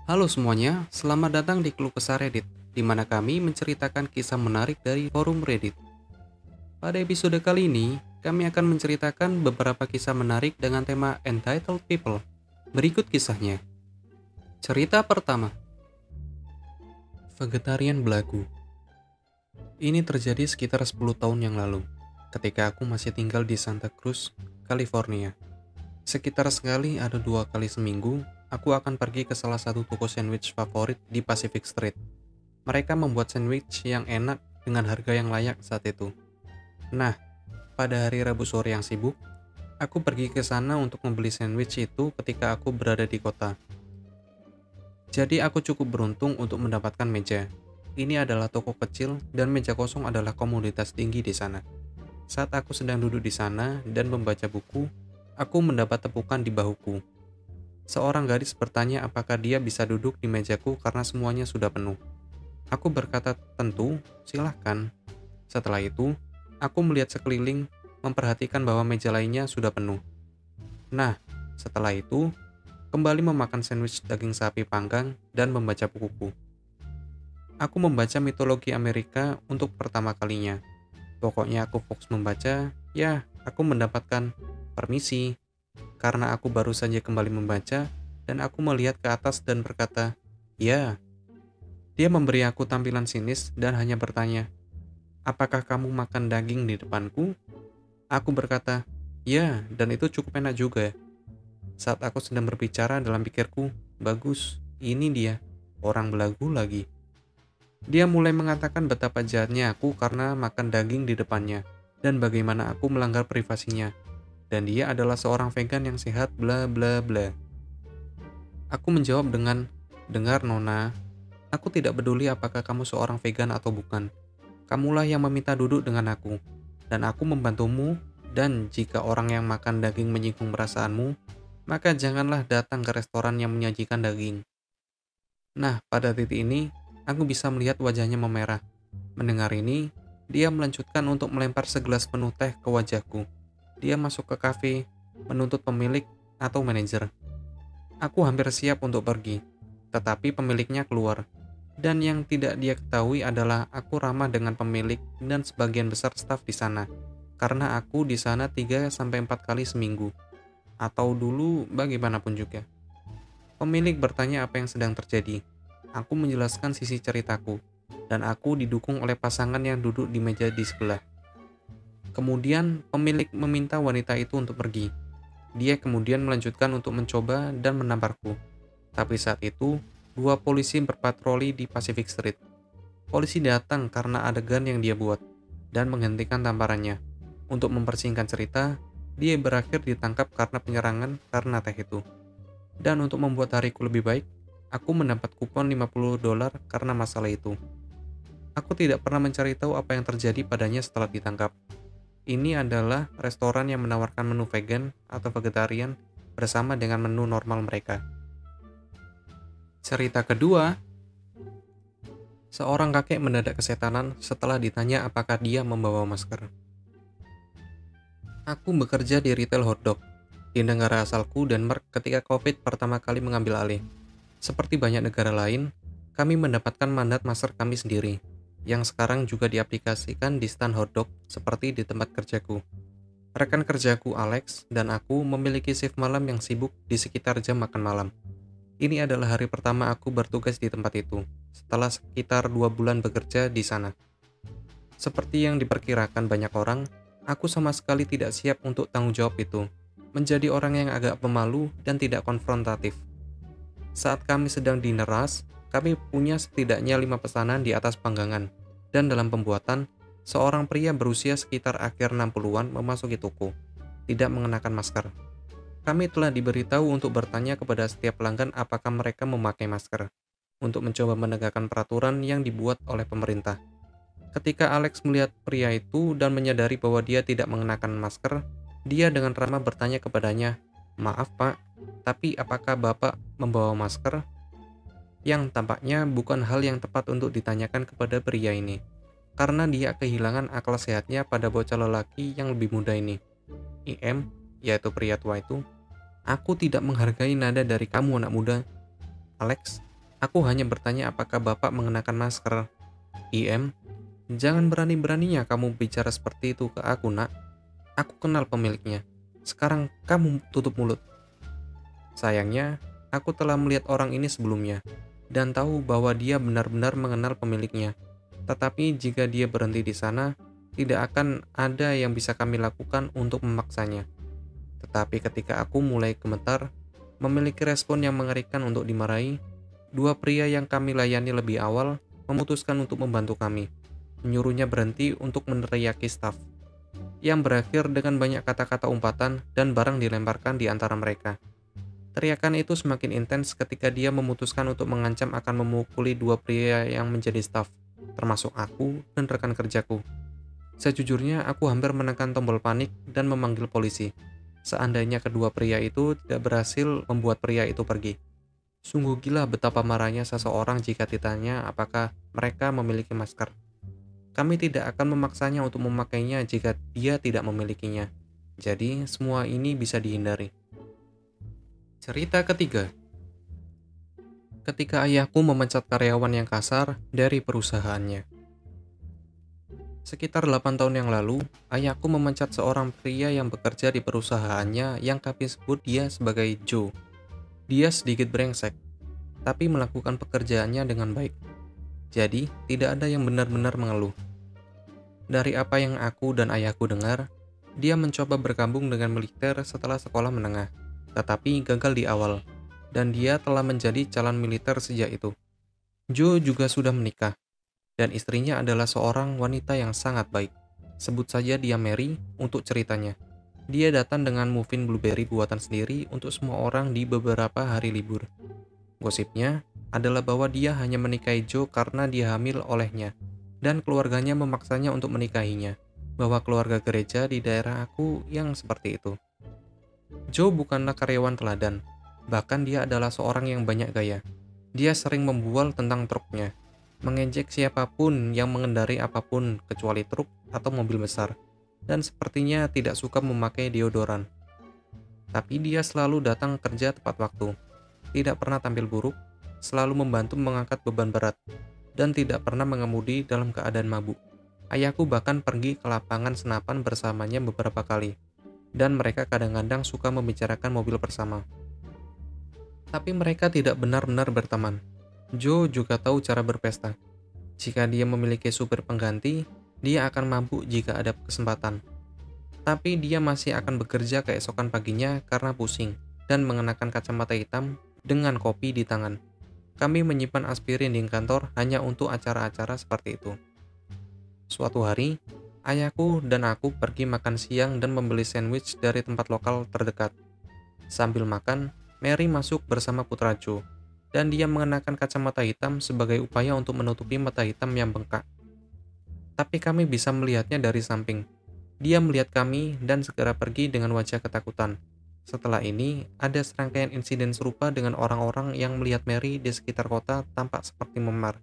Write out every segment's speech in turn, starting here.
Halo semuanya, selamat datang di Keluh Kesah Reddit, di mana kami menceritakan kisah menarik dari forum Reddit. Pada episode kali ini, kami akan menceritakan beberapa kisah menarik dengan tema Entitled People. Berikut kisahnya. Cerita pertama, Vegetarian Belagu. Ini terjadi sekitar 10 tahun yang lalu, ketika aku masih tinggal di Santa Cruz, California. Sekitar sekali ada 2 kali seminggu, aku akan pergi ke salah satu toko sandwich favorit di Pacific Street. Mereka membuat sandwich yang enak dengan harga yang layak saat itu. Nah, pada hari Rabu sore yang sibuk, aku pergi ke sana untuk membeli sandwich itu ketika aku berada di kota. Jadi aku cukup beruntung untuk mendapatkan meja. Ini adalah toko kecil dan meja kosong adalah komoditas tinggi di sana. Saat aku sedang duduk di sana dan membaca buku, aku mendapat tepukan di bahuku. Seorang gadis bertanya apakah dia bisa duduk di mejaku karena semuanya sudah penuh. Aku berkata, tentu, silahkan. Setelah itu, aku melihat sekeliling, memperhatikan bahwa meja lainnya sudah penuh. Nah, setelah itu, kembali memakan sandwich daging sapi panggang dan membaca bukuku. Aku membaca mitologi Amerika untuk pertama kalinya. Pokoknya aku fokus membaca, ya, aku mendapatkan permisi. Karena aku baru saja kembali membaca, dan aku melihat ke atas dan berkata, ya. Dia memberi aku tampilan sinis dan hanya bertanya, apakah kamu makan daging di depanku? Aku berkata, ya, dan itu cukup enak juga. Saat aku sedang berbicara dalam pikirku, bagus, ini dia, orang belagu lagi. Dia mulai mengatakan betapa jahatnya aku karena makan daging di depannya, dan bagaimana aku melanggar privasinya. Dan dia adalah seorang vegan yang sehat, bla bla bla. Aku menjawab dengan, dengar Nona, aku tidak peduli apakah kamu seorang vegan atau bukan. Kamulah yang meminta duduk dengan aku, dan aku membantumu, dan jika orang yang makan daging menyinggung perasaanmu, maka janganlah datang ke restoran yang menyajikan daging. Nah, pada titik ini, aku bisa melihat wajahnya memerah. Mendengar ini, dia melanjutkan untuk melempar segelas penuh teh ke wajahku. Dia masuk ke kafe, menuntut pemilik atau manajer. Aku hampir siap untuk pergi, tetapi pemiliknya keluar. Dan yang tidak dia ketahui adalah aku ramah dengan pemilik dan sebagian besar staf di sana. Karena aku di sana 3-4 kali seminggu. Atau dulu bagaimanapun juga. Pemilik bertanya apa yang sedang terjadi. Aku menjelaskan sisi ceritaku. Dan aku didukung oleh pasangan yang duduk di meja di sebelah. Kemudian pemilik meminta wanita itu untuk pergi. Dia kemudian melanjutkan untuk mencoba dan menamparku. Tapi saat itu, 2 polisi berpatroli di Pacific Street. Polisi datang karena adegan yang dia buat, dan menghentikan tamparannya. Untuk mempersingkat cerita, dia berakhir ditangkap karena penyerangan karena teh itu. Dan untuk membuat hariku lebih baik, aku mendapat kupon $50 karena masalah itu. Aku tidak pernah mencari tahu apa yang terjadi padanya setelah ditangkap. Ini adalah restoran yang menawarkan menu vegan atau vegetarian bersama dengan menu normal mereka. Cerita kedua, seorang kakek mendadak kesetanan setelah ditanya apakah dia membawa masker. Aku bekerja di retail hotdog di negara asalku Denmark ketika COVID pertama kali mengambil alih. Seperti banyak negara lain, kami mendapatkan mandat masker kami sendiri, yang sekarang juga diaplikasikan di stand hotdog seperti di tempat kerjaku. Rekan kerjaku Alex dan aku memiliki shift malam yang sibuk di sekitar jam makan malam. Ini adalah hari pertama aku bertugas di tempat itu, setelah sekitar 2 bulan bekerja di sana. Seperti yang diperkirakan banyak orang, aku sama sekali tidak siap untuk tanggung jawab itu, menjadi orang yang agak pemalu dan tidak konfrontatif. Saat kami sedang di neras, kami punya setidaknya 5 pesanan di atas panggangan, dan dalam pembuatan, seorang pria berusia sekitar akhir 60-an memasuki toko, tidak mengenakan masker. Kami telah diberitahu untuk bertanya kepada setiap pelanggan apakah mereka memakai masker, untuk mencoba menegakkan peraturan yang dibuat oleh pemerintah. Ketika Alex melihat pria itu dan menyadari bahwa dia tidak mengenakan masker, dia dengan ramah bertanya kepadanya, "Maaf Pak, tapi apakah Bapak membawa masker?" Yang tampaknya bukan hal yang tepat untuk ditanyakan kepada pria ini, karena dia kehilangan akal sehatnya pada bocah lelaki yang lebih muda ini. IM, yaitu pria tua itu, "Aku tidak menghargai nada dari kamu anak muda." "Alex, Aku hanya bertanya apakah Bapak mengenakan masker. IM, jangan berani-beraninya kamu bicara seperti itu ke aku, Nak. Aku kenal pemiliknya. Sekarang kamu tutup mulut. Sayangnya, aku telah melihat orang ini sebelumnya dan tahu bahwa dia benar-benar mengenal pemiliknya. Tetapi jika dia berhenti di sana, tidak akan ada yang bisa kami lakukan untuk memaksanya. Tetapi ketika aku mulai gemetar, memiliki respon yang mengerikan untuk dimarahi, dua pria yang kami layani lebih awal memutuskan untuk membantu kami, menyuruhnya berhenti untuk meneriaki staf, yang berakhir dengan banyak kata-kata umpatan dan barang dilemparkan di antara mereka. Teriakan itu semakin intens ketika dia memutuskan untuk mengancam akan memukuli dua pria yang menjadi staf, termasuk aku dan rekan kerjaku. Sejujurnya, aku hampir menekan tombol panik dan memanggil polisi. Seandainya kedua pria itu tidak berhasil membuat pria itu pergi. Sungguh gila betapa marahnya seseorang jika ditanya apakah mereka memiliki masker. Kami tidak akan memaksanya untuk memakainya jika dia tidak memilikinya. Jadi, semua ini bisa dihindari. Cerita ketiga, ketika ayahku memecat karyawan yang kasar dari perusahaannya. Sekitar 8 tahun yang lalu, ayahku memecat seorang pria yang bekerja di perusahaannya yang kami sebut dia sebagai Joe. Dia sedikit brengsek, tapi melakukan pekerjaannya dengan baik. Jadi, tidak ada yang benar-benar mengeluh. Dari apa yang aku dan ayahku dengar, dia mencoba bergabung dengan militer setelah sekolah menengah, tetapi gagal di awal, dan dia telah menjadi calon militer sejak itu. Joe juga sudah menikah, dan istrinya adalah seorang wanita yang sangat baik. Sebut saja dia Mary untuk ceritanya. Dia datang dengan muffin blueberry buatan sendiri untuk semua orang di beberapa hari libur. Gosipnya adalah bahwa dia hanya menikahi Joe karena dia hamil olehnya, dan keluarganya memaksanya untuk menikahinya, bahwa keluarga gereja di daerah aku yang seperti itu. Joe bukanlah karyawan teladan, bahkan dia adalah seorang yang banyak gaya. Dia sering membual tentang truknya, mengejek siapapun yang mengendarai apapun kecuali truk atau mobil besar, dan sepertinya tidak suka memakai deodoran. Tapi dia selalu datang kerja tepat waktu, tidak pernah tampil buruk, selalu membantu mengangkat beban berat, dan tidak pernah mengemudi dalam keadaan mabuk. Ayahku bahkan pergi ke lapangan senapan bersamanya beberapa kali, dan mereka kadang-kadang suka membicarakan mobil bersama. Tapi mereka tidak benar-benar berteman. Joe juga tahu cara berpesta. Jika dia memiliki supir pengganti, dia akan mabuk jika ada kesempatan. Tapi dia masih akan bekerja keesokan paginya karena pusing dan mengenakan kacamata hitam dengan kopi di tangan. Kami menyimpan aspirin di kantor hanya untuk acara-acara seperti itu. Suatu hari, ayahku dan aku pergi makan siang dan membeli sandwich dari tempat lokal terdekat. Sambil makan, Mary masuk bersama putra Joe, dan dia mengenakan kacamata hitam sebagai upaya untuk menutupi mata hitam yang bengkak. Tapi kami bisa melihatnya dari samping. Dia melihat kami dan segera pergi dengan wajah ketakutan. Setelah ini, ada serangkaian insiden serupa dengan orang-orang yang melihat Mary di sekitar kota tampak seperti memar.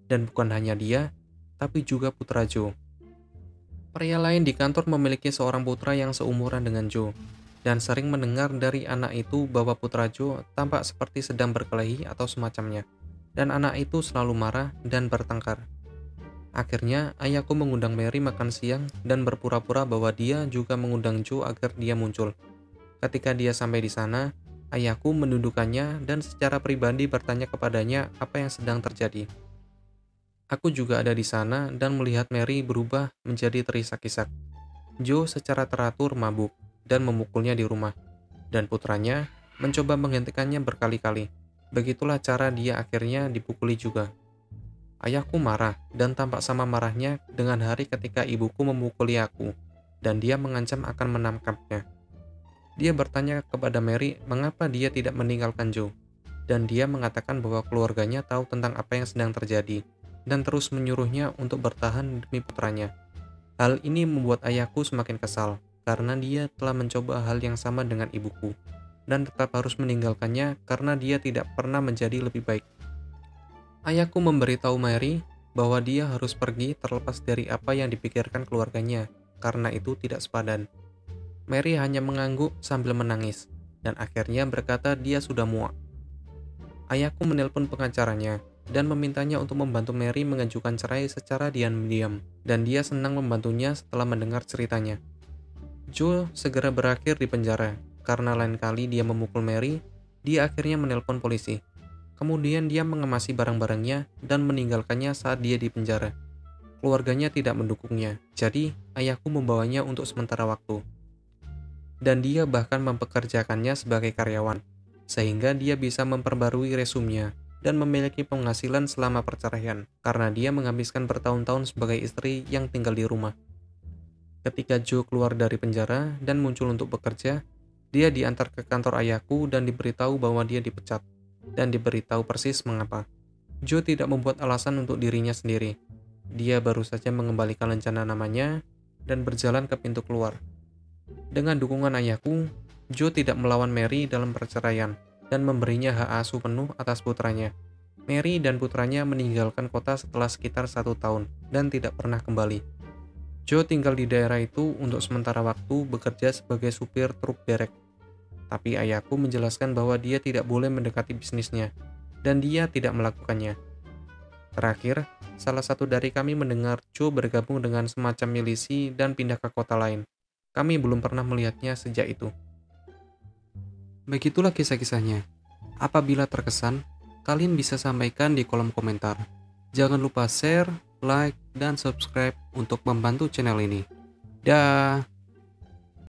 Dan bukan hanya dia, tapi juga putra Joe. Pria lain di kantor memiliki seorang putra yang seumuran dengan Joe, dan sering mendengar dari anak itu bahwa putra Joe tampak seperti sedang berkelahi atau semacamnya, dan anak itu selalu marah dan bertengkar. Akhirnya, ayahku mengundang Mary makan siang dan berpura-pura bahwa dia juga mengundang Joe agar dia muncul. Ketika dia sampai di sana, ayahku mendudukannya dan secara pribadi bertanya kepadanya apa yang sedang terjadi. Aku juga ada di sana dan melihat Mary berubah menjadi terisak-isak. Joe secara teratur mabuk dan memukulnya di rumah, dan putranya mencoba menghentikannya berkali-kali. Begitulah cara dia akhirnya dipukuli juga. Ayahku marah dan tampak sama marahnya dengan hari ketika ibuku memukuli aku, dan dia mengancam akan menangkapnya. Dia bertanya kepada Mary mengapa dia tidak meninggalkan Joe, dan dia mengatakan bahwa keluarganya tahu tentang apa yang sedang terjadi, dan terus menyuruhnya untuk bertahan demi putranya. Hal ini membuat ayahku semakin kesal, karena dia telah mencoba hal yang sama dengan ibuku, dan tetap harus meninggalkannya karena dia tidak pernah menjadi lebih baik. Ayahku memberitahu Mary bahwa dia harus pergi terlepas dari apa yang dipikirkan keluarganya, karena itu tidak sepadan. Mary hanya mengangguk sambil menangis, dan akhirnya berkata dia sudah muak. Ayahku menelpon pengacaranya dan memintanya untuk membantu Mary mengajukan cerai secara diam-diam, dan dia senang membantunya setelah mendengar ceritanya. Joe segera berakhir di penjara, karena lain kali dia memukul Mary, dia akhirnya menelpon polisi. Kemudian dia mengemasi barang-barangnya dan meninggalkannya saat dia di penjara. Keluarganya tidak mendukungnya, jadi ayahku membawanya untuk sementara waktu. Dan dia bahkan mempekerjakannya sebagai karyawan, sehingga dia bisa memperbarui resumenya dan memiliki penghasilan selama perceraian, karena dia menghabiskan bertahun-tahun sebagai istri yang tinggal di rumah. Ketika Joe keluar dari penjara dan muncul untuk bekerja, dia diantar ke kantor ayahku dan diberitahu bahwa dia dipecat, dan diberitahu persis mengapa. Joe tidak membuat alasan untuk dirinya sendiri. Dia baru saja mengembalikan lencana namanya dan berjalan ke pintu keluar. Dengan dukungan ayahku, Joe tidak melawan Mary dalam perceraian dan memberinya hak asuh penuh atas putranya. Mary dan putranya meninggalkan kota setelah sekitar 1 tahun dan tidak pernah kembali. Joe tinggal di daerah itu untuk sementara waktu bekerja sebagai supir truk derek. Tapi ayahku menjelaskan bahwa dia tidak boleh mendekati bisnisnya, dan dia tidak melakukannya. Terakhir, salah satu dari kami mendengar Joe bergabung dengan semacam milisi dan pindah ke kota lain. Kami belum pernah melihatnya sejak itu. Begitulah kisah-kisahnya. Apabila terkesan, kalian bisa sampaikan di kolom komentar. Jangan lupa share, like, dan subscribe untuk membantu channel ini. Dah.